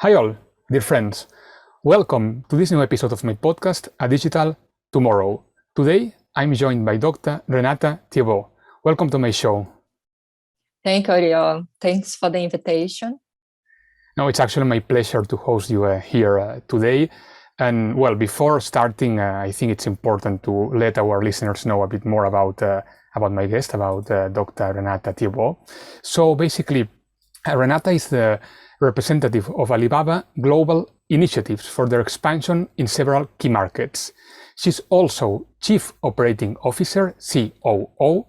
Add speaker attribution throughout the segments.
Speaker 1: Hi all, dear friends. Welcome to this new episode of my podcast, A Digital Tomorrow. Today, I'm joined by Dr. Renata Thiébaut. Welcome to my show.
Speaker 2: Thank you, Oriol. Thanks for the invitation.
Speaker 1: Now, it's actually my pleasure to host you here today. And well, before starting, I think it's important to let our listeners know a bit more about my guest, about Dr. Renata Thiébaut. So basically, Renata is the representative of Alibaba global initiatives for their expansion in several key markets. She's also Chief Operating Officer, COO,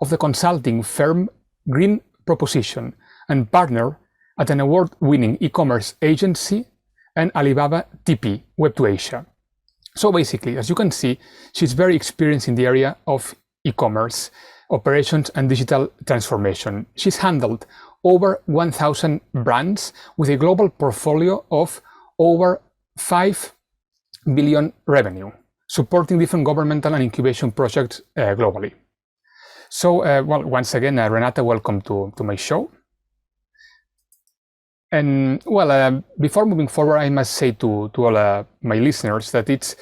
Speaker 1: of the consulting firm Green Proposition and partner at an award-winning e-commerce agency and Alibaba TP, Web2Asia. So basically, as you can see, she's very experienced in the area of e-commerce, operations and digital transformation. She's handled over 1,000 brands with a global portfolio of over 5 billion revenue, supporting different governmental and incubation projects globally. So, well, once again, Renata, welcome to my show. And well, before moving forward, I must say to all my listeners that it's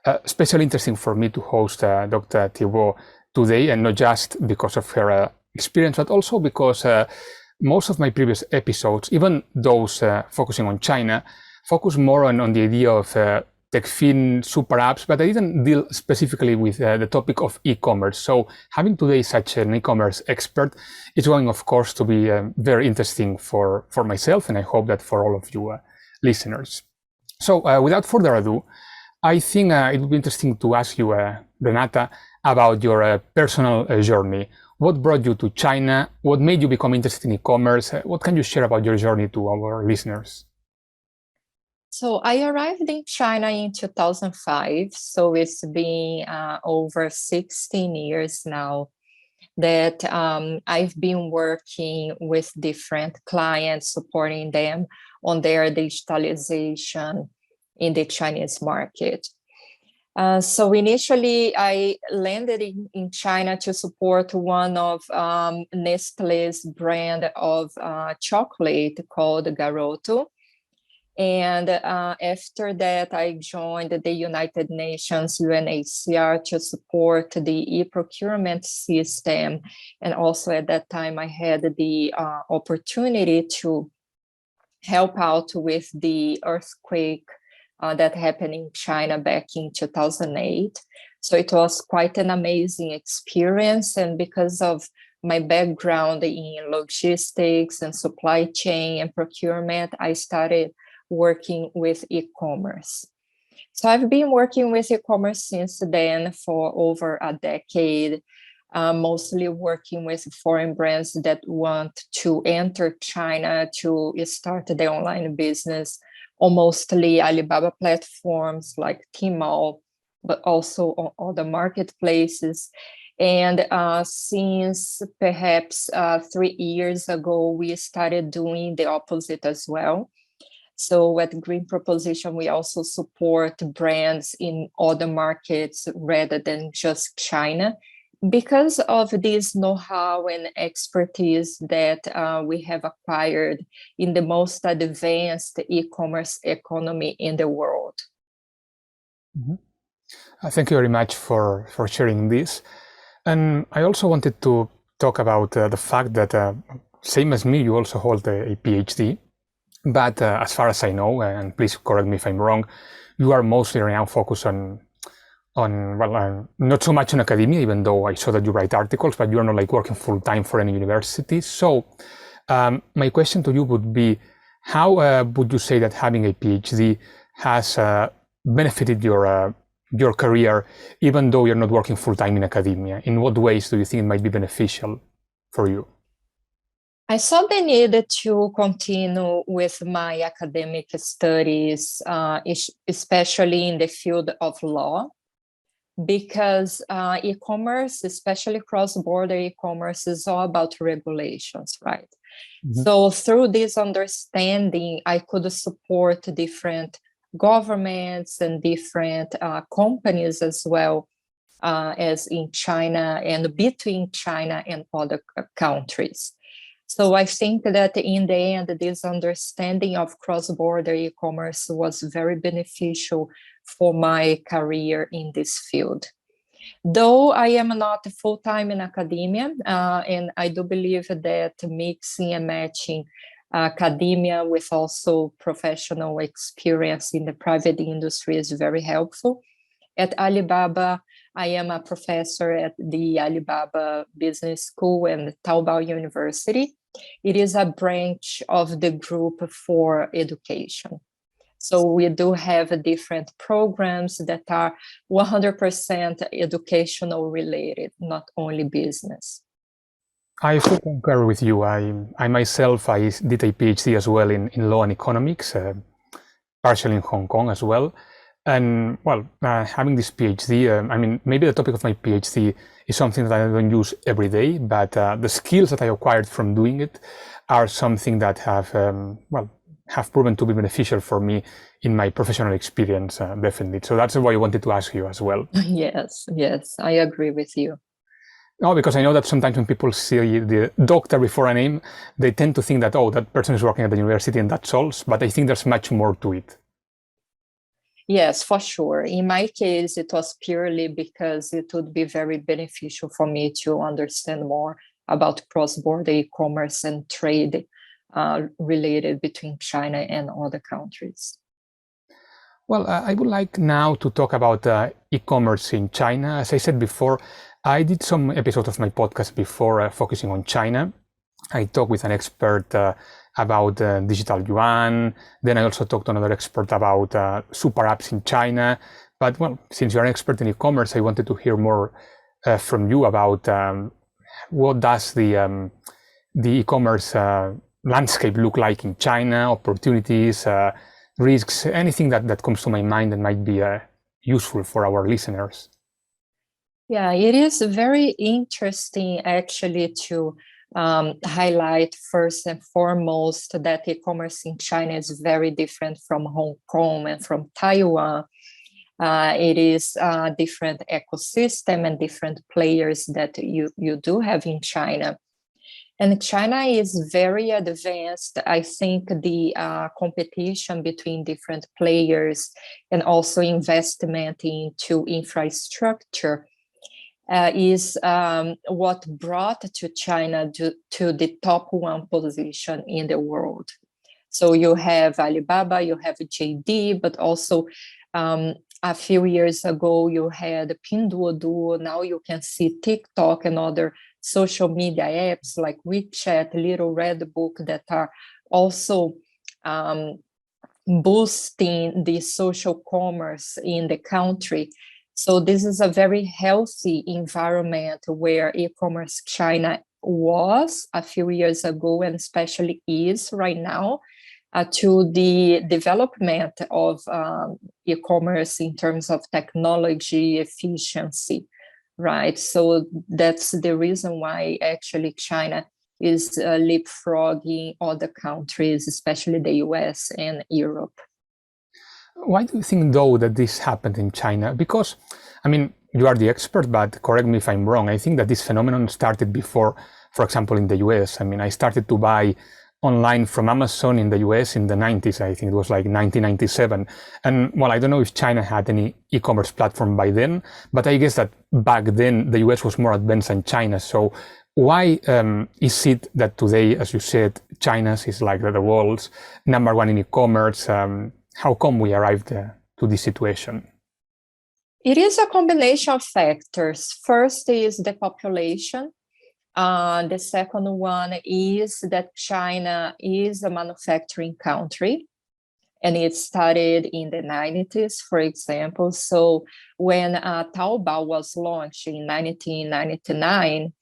Speaker 1: especially interesting for me to host Dr. Thiébaut today, and not just because of her experience, but also because most of my previous episodes, even those focusing on China, focus more on the idea of TechFin super apps, but I didn't deal specifically with the topic of e-commerce. So having today such an e-commerce expert is going, of course, to be very interesting for myself, and I hope that for all of you listeners. So without further ado, I think it would be interesting to ask you, Renata, about your personal journey. What brought you to China? What made you become interested in e-commerce? What can you share about your journey to our listeners?
Speaker 2: So I arrived in China in 2005. So it's been over 16 years now that I've been working with different clients, supporting them on their digitalization in the Chinese market. So initially, I landed in China to support one of Nestlé's brand of chocolate called Garoto. And after that, I joined the United Nations, UNHCR, to support the e-procurement system. And also at that time, I had the opportunity to help out with the earthquake that happened in China back in 2008. So it was quite an amazing experience. And because of my background in logistics and supply chain and procurement, I started working with e-commerce. So I've been working with e-commerce since then for over a decade, mostly working with foreign brands that want to enter China to start their online business, on mostly Alibaba platforms like Tmall, but also on other marketplaces. And since perhaps 3 years ago, we started doing the opposite as well. So at Green Proposition, we also support brands in other markets rather than just China, because of this know-how and expertise that we have acquired in the most advanced e-commerce economy in the world.
Speaker 1: Mm-hmm. Thank you very much for sharing this. And I also wanted to talk about the fact that, same as me, you also hold a PhD. But as far as I know, and please correct me if I'm wrong, you are mostly right now focused on well, not so much on academia, even though I saw that you write articles, but you're not like working full time for any university. So my question to you would be, how would you say that having a PhD has benefited your career, even though you're not working full time in academia? In what ways do you think it might be beneficial for you?
Speaker 2: I saw the need to continue with my academic studies, especially in the field of law, because e-commerce, especially cross-border e-commerce, is all about regulations, right? Mm-hmm. So through this understanding, I could support different governments and different companies as well as in China and between China and other countries. So I think that in the end, this understanding of cross-border e-commerce was very beneficial for my career in this field. Though I am not full-time in academia, and I do believe that mixing and matching academia with also professional experience in the private industry is very helpful. At Alibaba, I am a professor at the Alibaba Business School and Taobao University. It is a branch of the group for education. So we do have different programs that are 100% educational related, not only business.
Speaker 1: I fully concur with you. I myself, I did a PhD as well in law and economics, partially in Hong Kong as well. And well, having this PhD, I mean, maybe the topic of my PhD is something that I don't use every day, but the skills that I acquired from doing it are something that have proven to be beneficial for me in my professional experience, definitely. So that's why I wanted to ask you as well.
Speaker 2: Yes, I agree with you.
Speaker 1: No, because I know that sometimes when people see the doctor before a name, they tend to think that, oh, that person is working at the university and that's all. But I think there's much more to it.
Speaker 2: Yes, for sure. In my case, it was purely because it would be very beneficial for me to understand more about cross-border e-commerce and trade related between China and other countries.
Speaker 1: Well, I would like now to talk about e-commerce in China. As I said before, I did some episodes of my podcast before focusing on China. I talked with an expert about digital yuan. Then I also talked to another expert about super apps in China. But well, since you're an expert in e-commerce, I wanted to hear more from you about what does the e-commerce landscape look like in China, opportunities, risks, anything that comes to my mind that might be useful for our listeners.
Speaker 2: Yeah, it is very interesting actually to highlight first and foremost that e-commerce in China is very different from Hong Kong and from Taiwan. It is a different ecosystem and different players that you do have in China. And China is very advanced. I think the competition between different players and also investment into infrastructure is what brought to China to the top 1 position in the world. So you have Alibaba, you have JD, but also a few years ago you had Pinduoduo. Now you can see TikTok and other social media apps like WeChat, Little Red Book that are also boosting the social commerce in the country. So this is a very healthy environment where e-commerce China was a few years ago and especially is right now to the development of e-commerce in terms of technology efficiency, right? So that's the reason why actually China is leapfrogging other countries, especially the US and Europe.
Speaker 1: Why do you think, though, that this happened in China? Because, I mean, you are the expert, but correct me if I'm wrong. I think that this phenomenon started before, for example, in the US. I mean, I started to buy online from Amazon in the US in the 90s. I think it was like 1997. And well, I don't know if China had any e-commerce platform by then, but I guess that back then the US was more advanced than China. So why is it that today, as you said, China's is like the world's number 1 in e-commerce? How come we arrived to this situation?
Speaker 2: It is a combination of factors. First is the population. The second one is that China is a manufacturing country, and it started in the 90s, for example. So when Taobao was launched in 1999,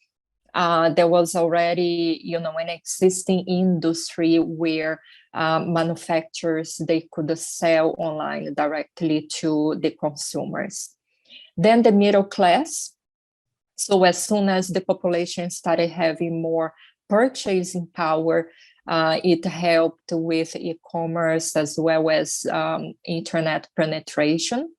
Speaker 2: there was already, an existing industry where manufacturers, they could sell online directly to the consumers. Then the middle class. So as soon as the population started having more purchasing power, it helped with e-commerce as well as internet penetration.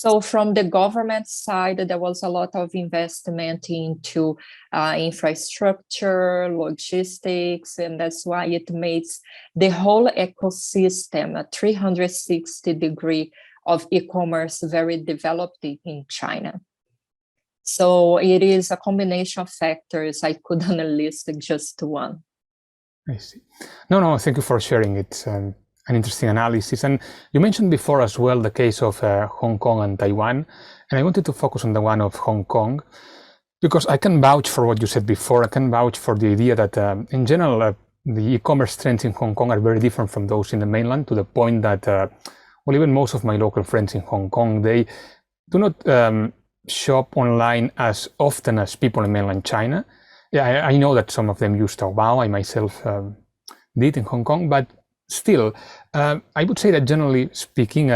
Speaker 2: So from the government side, there was a lot of investment into infrastructure, logistics, and that's why it makes the whole ecosystem, a 360-degree of e-commerce, very developed in China. So it is a combination of factors. I couldn't list just one.
Speaker 1: I see. No, thank you for sharing. It's an interesting analysis. And you mentioned before as well the case of Hong Kong and Taiwan. And I wanted to focus on the one of Hong Kong, because I can vouch for what you said before. I can vouch for the idea that in general, the e-commerce trends in Hong Kong are very different from those in the mainland, to the point that, well, even most of my local friends in Hong Kong, they do not shop online as often as people in mainland China. Yeah, I know that some of them use Taobao. I myself did in Hong Kong, but still, I would say that generally speaking,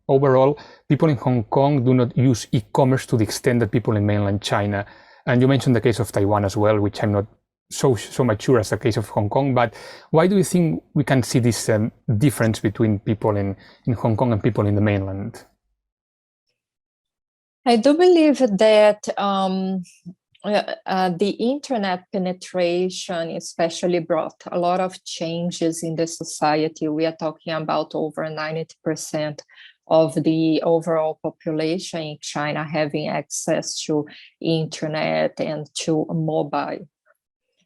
Speaker 1: overall, people in Hong Kong do not use e-commerce to the extent that people in mainland China. And you mentioned the case of Taiwan as well, which I'm not so much sure as the case of Hong Kong. But why do you think we can see this difference between people in Hong Kong and people in the mainland?
Speaker 2: I do believe that the internet penetration especially brought a lot of changes in the society. We are talking about over 90% of the overall population in China having access to internet and to mobile.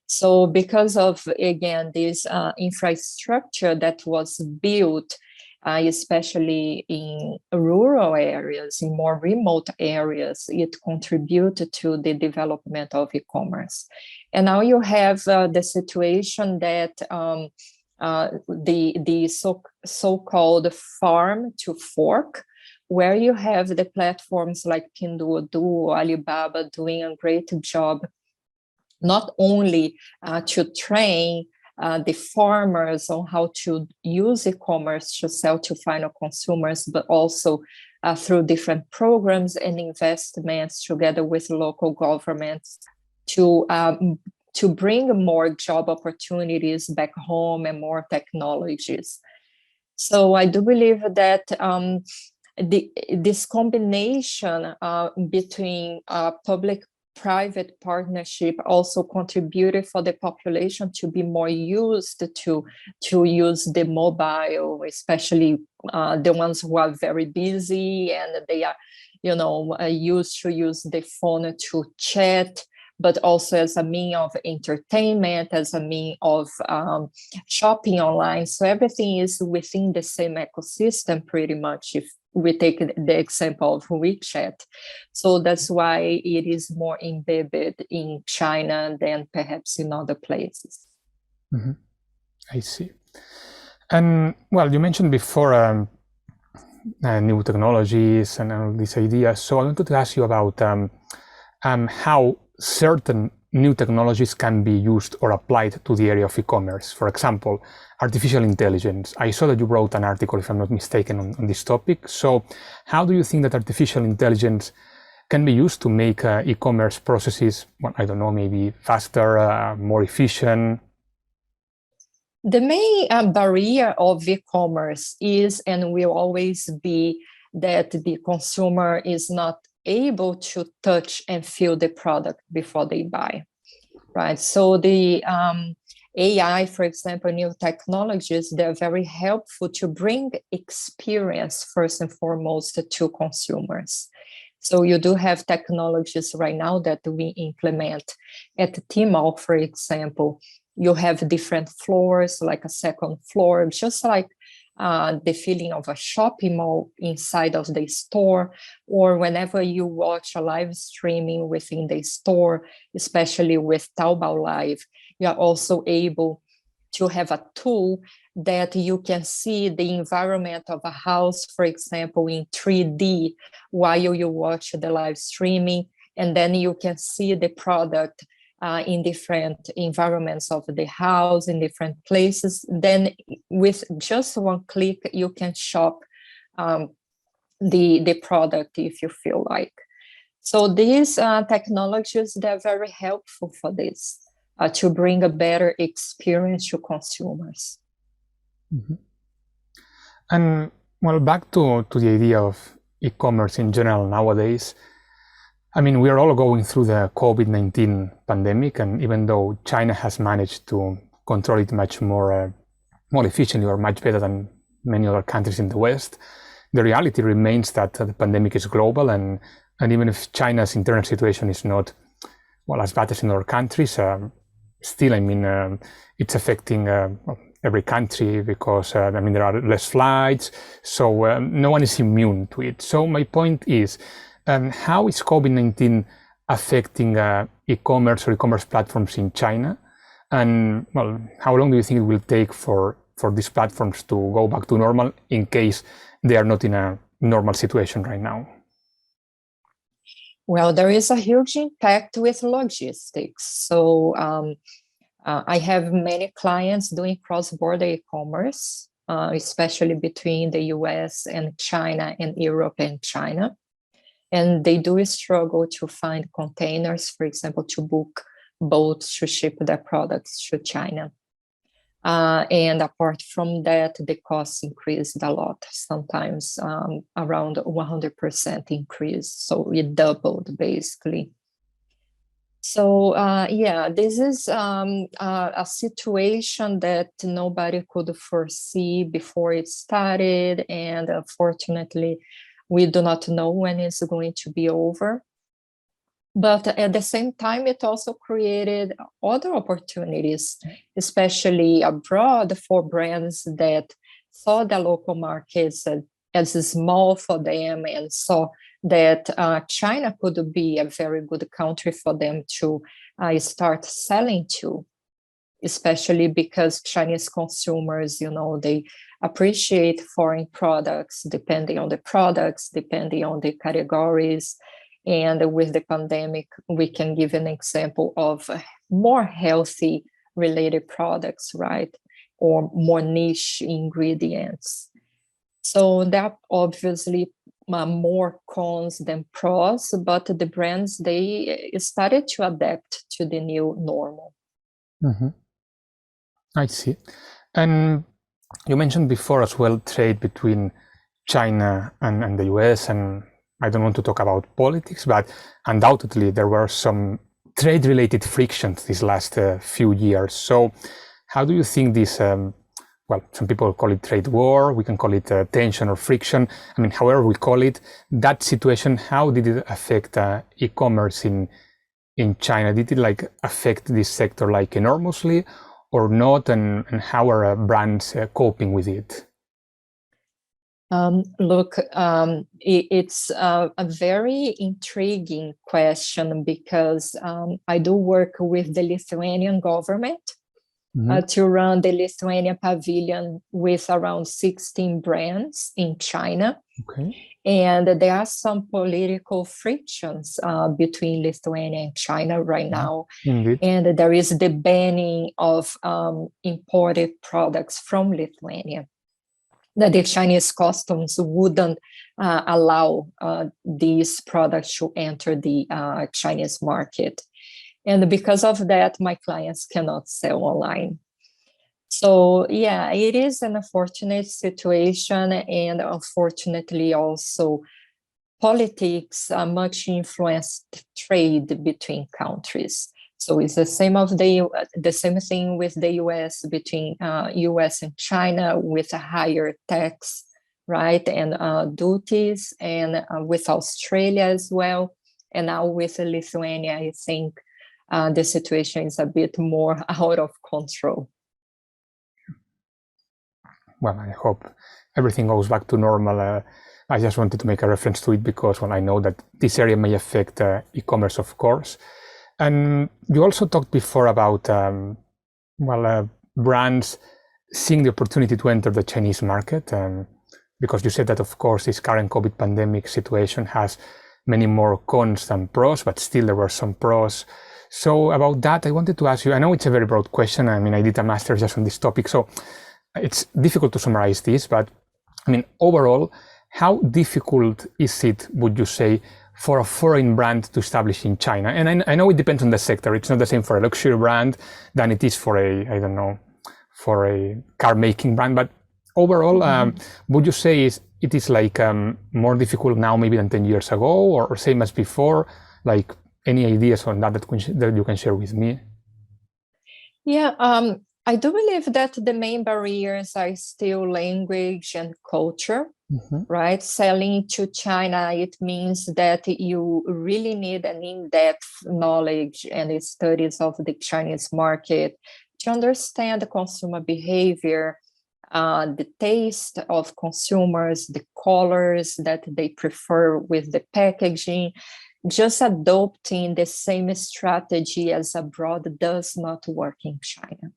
Speaker 2: So because of, again, this infrastructure that was built, especially in rural areas, in more remote areas, it contributed to the development of e-commerce. And now you have the situation that the so-called farm to fork, where you have the platforms like Pinduoduo, Alibaba doing a great job, not only to train the farmers on how to use e-commerce to sell to final consumers, but also through different programs and investments together with local governments to bring more job opportunities back home and more technologies. So I do believe that this combination between public-private partnership also contributed for the population to be more used to use the mobile, especially the ones who are very busy and they are, used to use the phone to chat, but also as a means of entertainment, as a means of shopping online. So everything is within the same ecosystem pretty much, if we take the example of WeChat. So that's why it is more embedded in China than perhaps in other places.
Speaker 1: Mm-hmm. I see. And well, you mentioned before new technologies and all these ideas. So I wanted to ask you about how certain new technologies can be used or applied to the area of e-commerce. For example, artificial intelligence. I saw that you wrote an article, if I'm not mistaken, on this topic. So how do you think that artificial intelligence can be used to make e-commerce processes, well, I don't know, maybe faster, more efficient?
Speaker 2: The main barrier of e-commerce is and will always be that the consumer is not able to touch and feel the product before they buy, right? So the AI, for example, new technologies, they're very helpful to bring experience first and foremost to consumers. So you do have technologies right now that we implement at Tmall, for example. You have different floors, like a second floor, just like the feeling of a shopping mall inside of the store, or whenever you watch a live streaming within the store, especially with Taobao Live, you are also able to have a tool that you can see the environment of a house, for example, in 3D while you watch the live streaming, and then you can see the product in different environments of the house, in different places. Then with just one click, you can shop the product if you feel like. So these technologies, they're very helpful for this, to bring a better experience to consumers.
Speaker 1: Mm-hmm. And well, back to the idea of e-commerce in general nowadays. I mean, we are all going through the COVID-19 pandemic, and even though China has managed to control it much more efficiently or much better than many other countries in the West, the reality remains that the pandemic is global, and even if China's internal situation is not as bad as in other countries, still, I mean, it's affecting every country because I mean, there are less flights, so no one is immune to it. So my point is, how is COVID-19 affecting e-commerce or e-commerce platforms in China? And well, how long do you think it will take for these platforms to go back to normal in case they are not in a normal situation right now?
Speaker 2: Well, there is a huge impact with logistics. So I have many clients doing cross-border e-commerce, especially between the US and China and Europe and China. And they do struggle to find containers, for example, to book boats to ship their products to China. And apart from that, the costs increased a lot, sometimes around 100% increase. So it doubled basically. So yeah, this is a situation that nobody could foresee before it started. And unfortunately, we do not know when it's going to be over. But at the same time, it also created other opportunities, especially abroad, for brands that saw the local markets as small for them and saw that China could be a very good country for them to start selling to, especially because Chinese consumers, you know, they appreciate foreign products, depending on the categories. And with the pandemic, we can give an example of more healthy related products, right? Or more niche ingredients. So that obviously more cons than pros, but the brands, they started to adapt to the new normal.
Speaker 1: Mm-hmm. I see. And you mentioned before as well trade between China and the US, and I don't want to talk about politics, but undoubtedly there were some trade-related frictions these last few years. So how do you think this, well, some people call it trade war, we can call it tension or friction, I mean, however we call it, that situation, how did it affect e-commerce in China? Did it affect this sector enormously or not? And how are brands coping with it?
Speaker 2: Look, it's a very intriguing question because I do work with the Lithuanian government to run the Lithuanian pavilion with around 16 brands in China.
Speaker 1: Okay.
Speaker 2: And there are some political frictions between Lithuania and China right now.
Speaker 1: Indeed.
Speaker 2: And there is the banning of imported products from Lithuania, that the Chinese customs wouldn't allow these products to enter the Chinese market. And because of that, my clients cannot sell online. So yeah, it is an unfortunate situation, and unfortunately also politics much influenced trade between countries. So it's the same thing with the US, between US and China, with a higher tax, right, and duties, and with Australia as well. And now with Lithuania, I think the situation is a bit more out of control.
Speaker 1: Well, I hope everything goes back to normal. I just wanted to make a reference to it because, well, I know that this area may affect e-commerce, of course. And you also talked before about, brands seeing the opportunity to enter the Chinese market, because you said that, of course, this current COVID pandemic situation has many more cons than pros, but still there were some pros. So about that, I wanted to ask you, I know it's a very broad question. I mean, I did a master's just on this topic, so it's difficult to summarize this, but I mean, overall, how difficult is it, would you say, for a foreign brand to establish in China? And I know it depends on the sector. It's not the same for a luxury brand than it is for for a car making brand. But overall, would you say it is like more difficult now maybe than 10 years ago, or same as before? Like any ideas on that that you can share with me?
Speaker 2: Yeah, I do believe that the main barriers are still language and culture, right? Selling to China, it means that you really need an in-depth knowledge and studies of the Chinese market to understand the consumer behavior, the taste of consumers, the colors that they prefer with the packaging. Just adopting the same strategy as abroad does not work in China.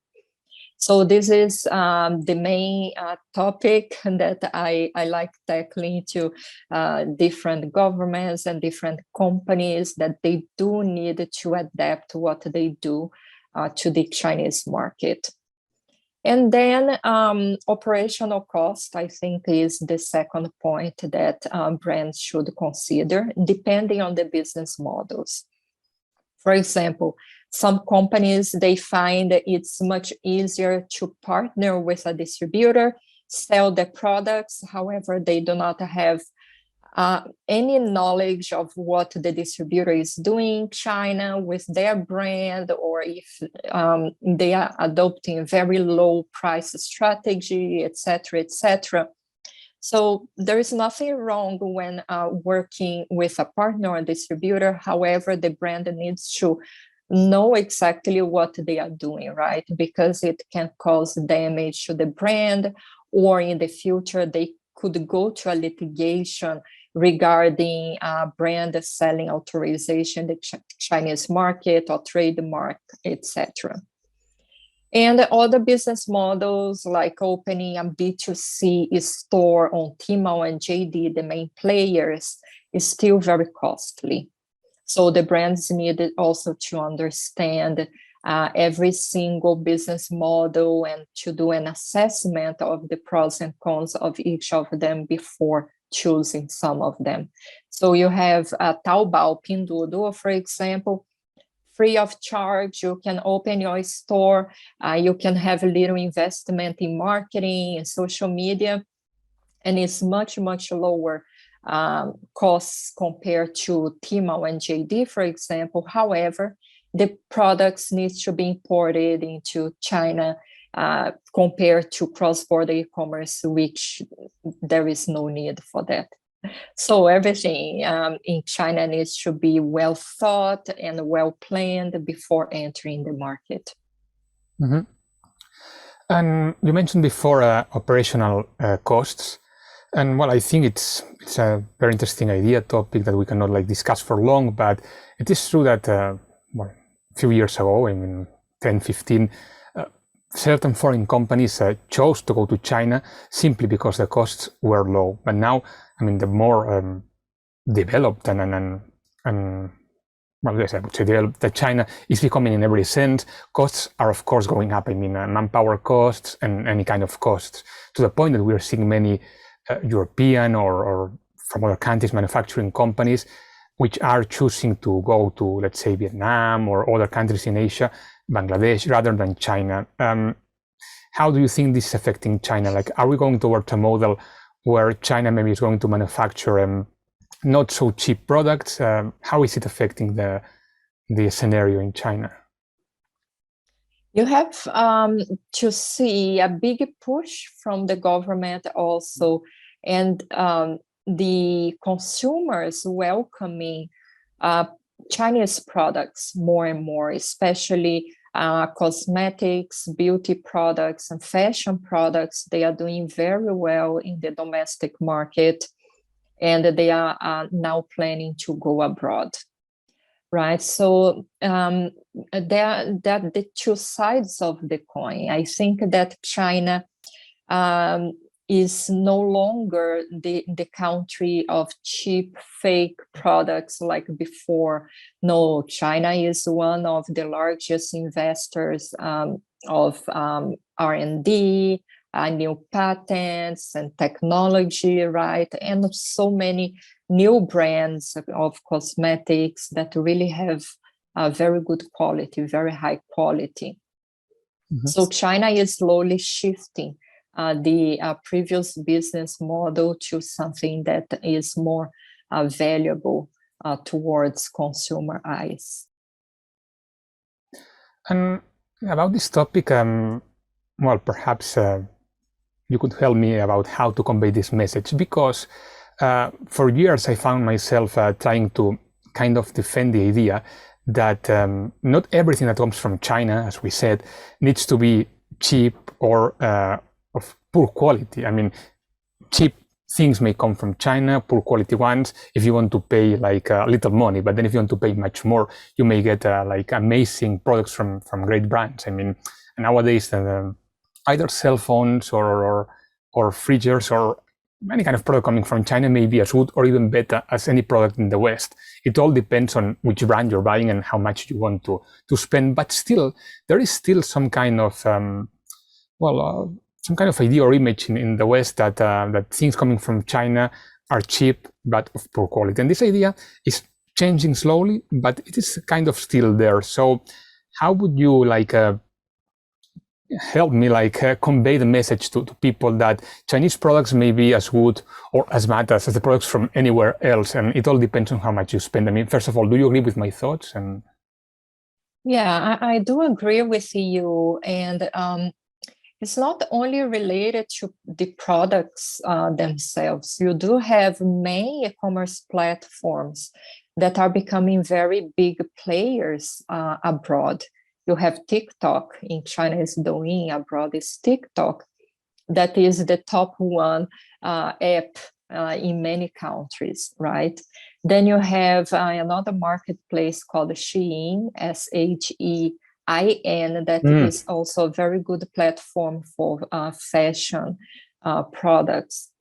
Speaker 2: So this is the main topic that I like tackling to different governments and different companies, that they do need to adapt what they do to the Chinese market. And then operational cost, I think, is the second point that brands should consider, depending on the business models. For example, some companies, they find that it's much easier to partner with a distributor, sell their products. However, they do not have any knowledge of what the distributor is doing in China with their brand, or if they are adopting a very low price strategy, etc., etc. So there is nothing wrong when working with a partner or distributor. However, the brand needs to know exactly what they are doing, right? Because it can cause damage to the brand, or in the future, they could go to a litigation regarding brand selling authorization, the Chinese market or trademark, etc. And other business models, like opening a B2C store on Tmall and JD, the main players, is still very costly. So the brands needed also to understand every single business model and to do an assessment of the pros and cons of each of them before choosing some of them. So you have Taobao, Pinduoduo, for example, free of charge. You can open your store. You can have a little investment in marketing and social media, and it's much, much lower costs compared to Tmall and JD, for example. However, the products need to be imported into China compared to cross-border e-commerce, which there is no need for that. So everything in China needs to be well thought and well planned before entering the market.
Speaker 1: And you mentioned before operational costs. And well, I think it's a very interesting idea, topic that we cannot like discuss for long, but it is true that well, a few years ago, I mean 10, 15, certain foreign companies chose to go to China simply because the costs were low. But now, I mean, the more developed and well, yes, I would say that China is becoming in every sense. Costs are, of course, going up. I mean, manpower costs and any kind of costs, to the point that we are seeing many European or from other countries manufacturing companies which are choosing to go to, let's say, Vietnam or other countries in Asia, Bangladesh, rather than China. How do you think this is affecting China? Like, are we going towards a model where China maybe is going to manufacture not so cheap products? How is it affecting the scenario in China?
Speaker 2: You have to see a big push from the government also, and the consumers welcoming Chinese products more and more, especially cosmetics, beauty products, and fashion products. They are doing very well in the domestic market, and they are now planning to go abroad. Right, so there are the two sides of the coin. I think that China is no longer the country of cheap, fake products like before. No, China is one of the largest investors of R&D, new patents and technology, right? And so many new brands of cosmetics that really have a very good quality, very high quality. So China is slowly shifting the previous business model to something that is more valuable towards consumer eyes.
Speaker 1: And about this topic, well, perhaps you could help me about how to convey this message, because for years I found myself trying to kind of defend the idea that not everything that comes from China, as we said, needs to be cheap or of poor quality. I mean, cheap things may come from China, poor quality ones, if you want to pay like little money, but then if you want to pay much more, you may get like amazing products from great brands. I mean, nowadays either cell phones or fridges or any kind of product coming from China may be as good or even better as any product in the West. It all depends on which brand you're buying and how much you want to spend. But still, there is still some kind of some kind of idea or image in the West that that things coming from China are cheap but of poor quality. And this idea is changing slowly, but it is kind of still there. So how would you like help me like convey the message to people that Chinese products may be as good or as bad as the products from anywhere else, and it all depends on how much you spend? I mean, first of all, do you agree with my thoughts? And
Speaker 2: yeah, I do agree with you, and it's not only related to the products themselves. You do have many e-commerce platforms that are becoming very big players abroad. You have TikTok in China, is Douyin, abroad is TikTok. That is the top one app in many countries, right? Then you have another marketplace called Shein, Shein, that is also a very good platform for fashion products.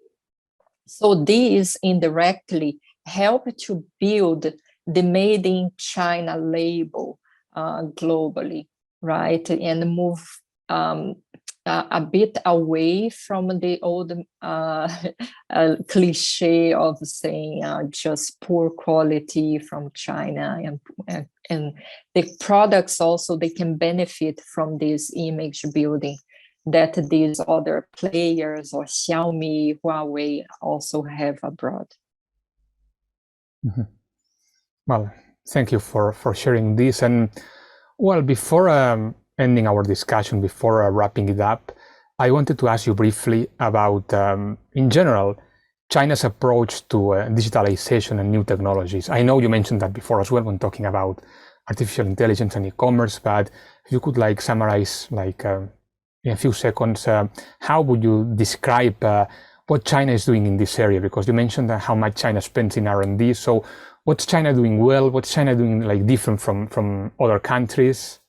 Speaker 2: So these indirectly help to build the Made in China label globally, right? And move a bit away from the old cliche of saying just poor quality from China, and the products also, they can benefit from this image building that these other players or Xiaomi, Huawei also have abroad.
Speaker 1: Mm-hmm. Well, thank you for sharing this. And well, before ending our discussion, before wrapping it up, I wanted to ask you briefly about, in general, China's approach to digitalization and new technologies. I know you mentioned that before as well when talking about artificial intelligence and e-commerce, but if you could like summarize like in a few seconds, how would you describe what China is doing in this area? Because you mentioned how much China spends in R&D. So what's China doing well? What's China doing like different from other countries?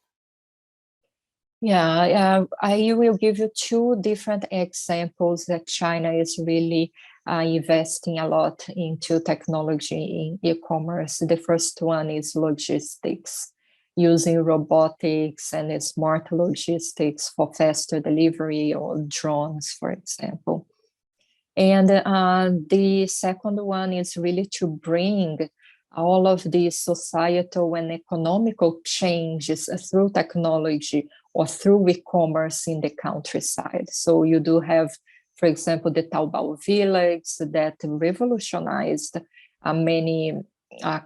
Speaker 2: Yeah, I will give you two different examples that China is really investing a lot into technology in e-commerce. The first one is logistics, using robotics and smart logistics for faster delivery, or drones, for example. And the second one is really to bring all of these societal and economical changes through technology or through e-commerce in the countryside. So you do have, for example, the Taobao village that revolutionized many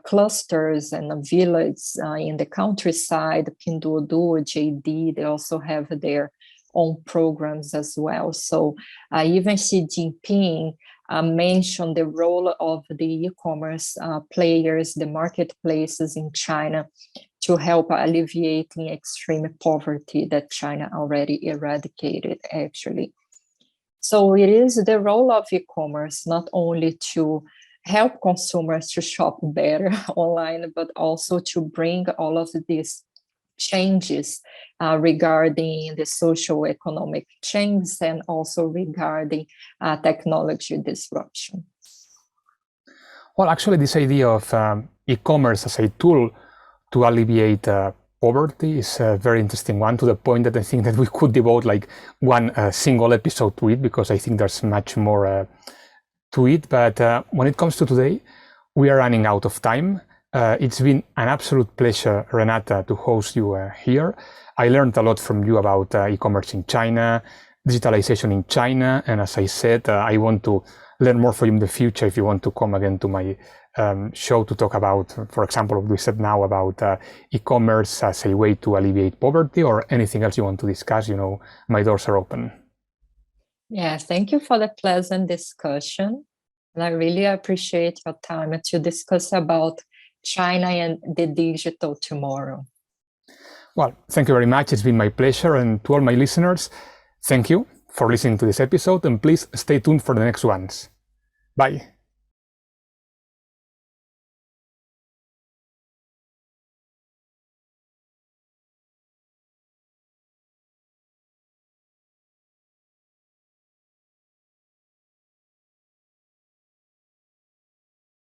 Speaker 2: clusters and villages in the countryside. Pinduoduo, JD, they also have their own programs as well. So even Xi Jinping mentioned the role of the e-commerce players, the marketplaces in China, to help alleviating extreme poverty that China already eradicated, actually. So it is the role of e-commerce not only to help consumers to shop better online, but also to bring all of these changes regarding the social economic change, and also regarding technology disruption.
Speaker 1: Well, actually, this idea of e-commerce as a tool to alleviate poverty is a very interesting one, to the point that I think that we could devote like one single episode to it, because I think there's much more to it. But when it comes to today, we are running out of time. It's been an absolute pleasure, Renata, to host you here. I learned a lot from you about e-commerce in China, digitalization in China. And as I said, I want to learn more from you in the future if you want to come again to my show to talk about, for example, what we said now about e-commerce as a way to alleviate poverty, or anything else you want to discuss. My doors are open.
Speaker 2: Yeah, thank you for the pleasant discussion. And I really appreciate your time to discuss about China and the digital tomorrow.
Speaker 1: Well, thank you very much. It's been my pleasure. And to all my listeners, thank you for listening to this episode. And please stay tuned for the next ones. Bye.